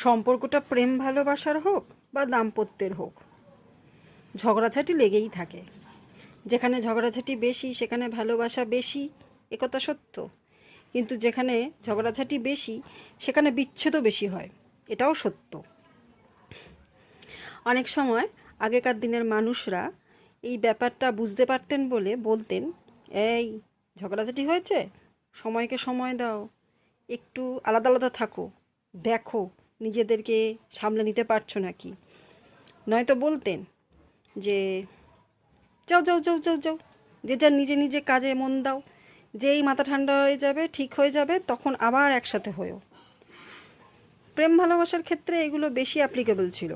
সম্পর্কটা প্রেম ভালোবাসার হোক বা দাম্পত্যের হোক, ঝগড়াঝাটি লেগেই থাকে। যেখানে ঝগড়াঝাটি বেশি সেখানে ভালোবাসা বেশি, একথা সত্য। কিন্তু যেখানে ঝগড়াঝাটি বেশি সেখানে বিচ্ছেদও বেশি হয়, এটাও সত্য। অনেক সময় আগেকার দিনের মানুষরা এই ব্যাপারটা বুঝতে পারতেন বলে বলতেন, এই ঝগড়াঝাটি হয়েছে, সময়কে সময় দাও, একটু আলাদা আলাদা থাকো, দেখো নিজেদেরকে সামলে নিতে পারছো নাকি। নয়তো বলতেন যে যাও যাও যাও যাও যাও, যে যার নিজে নিজে কাজে মন দাও, যেই মাথা ঠান্ডা হয়ে যাবে, ঠিক হয়ে যাবে, তখন আবার একসাথে হয়েও। প্রেম ভালোবাসার ক্ষেত্রে এগুলো বেশি অ্যাপ্লিকেবল ছিল,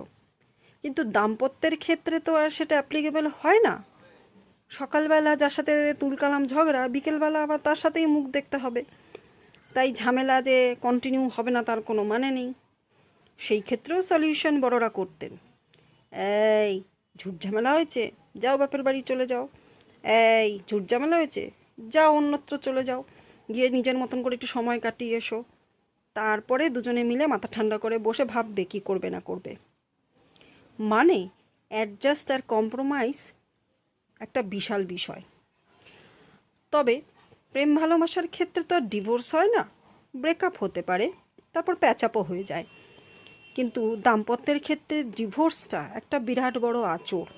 কিন্তু দাম্পত্যের ক্ষেত্রে তো আর সেটা অ্যাপ্লিকেবল হয় না। সকালবেলা যার সাথে তুলকালাম ঝগড়া, বিকেলবেলা আবার তার সাথেই মুখ দেখতে হবে। তাই ঝামেলা যে কন্টিনিউ হবে না তার কোনো মানে নেই। সেই ক্ষেত্রেও সলিউশন বড়রা করতেন। এই ঝুট ঝামেলা হয়েছে, যাও বাপের বাড়ি চলে যাও। এই ঝুট ঝামেলা হয়েছে, যাও অন্যত্র চলে যাও, গিয়ে নিজের মতন করে একটু সময় কাটিয়ে এসো। তারপরে দুজনে মিলে মাথা ঠান্ডা করে বসে ভাববে কী করবে না করবে। মানে অ্যাডজাস্ট আর কম্প্রোমাইজ একটা বিশাল বিষয়। তবে প্রেম ভালোবাসার ক্ষেত্রে তো আর ডিভোর্স হয় না, ব্রেকআপ হতে পারে, তারপর প্যাচআপও হয়ে যায়। কিন্তু দাম্পত্যের ক্ষেত্রে ডিভোর্সটা একটা বিরাট বড় আঁচড়।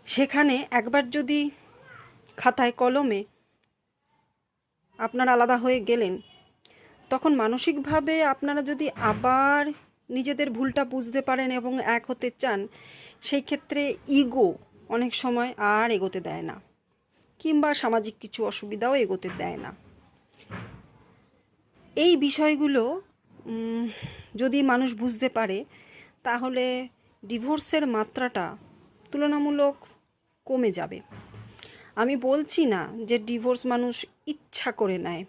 সেখানে একবার যদি খাতায় কলমে আপনারা আলাদা হয়ে গেলেন, তখন মানসিকভাবে আপনারা যদি আবার নিজেদের ভুলটা বুঝতে পারেন এবং এক হতে চান, সেই ক্ষেত্রে ইগো অনেক সময় আর এগোতে দেয় না, কিংবা সামাজিক কিছু অসুবিধাও এগোতে দেয় না। এই বিষয়গুলো যদি মানুষ বুঝতে পারে, তাহলে ডিভোর্সের মাত্রাটা তুলনামূলক কমে যাবে। আমি বলছি না যে ডিভোর্স মানুষ ইচ্ছা করে নেয়,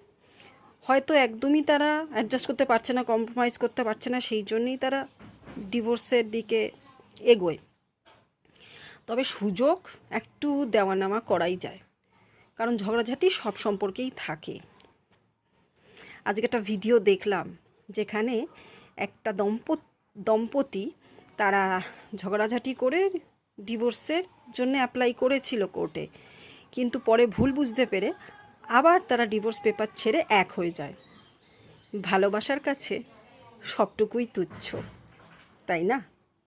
হয়তো একদমই তারা অ্যাডজাস্ট করতে পারছে না, কম্প্রোমাইজ করতে পারছে না, সেই জন্যই তারা ডিভোর্সের দিকে এগোয়। তবে সুযোগ একটু দেওয়া নেওয়া করাই যায়, কারণ ঝগড়াঝাটি সব সম্পর্কেই থাকে। আজকে একটা ভিডিও দেখলাম যেখানে একটা দম্পতি তারা ঝগড়াঝাটি করে ডিভোর্সের জন্য অ্যাপ্লাই করেছিল কোর্টে, কিন্তু পরে ভুল বুঝতে পেরে আবার তারা ডিভোর্স পেপার ছেড়ে এক হয়ে যায়। ভালোবাসার কাছে সবটুকুই তুচ্ছ, তাই না?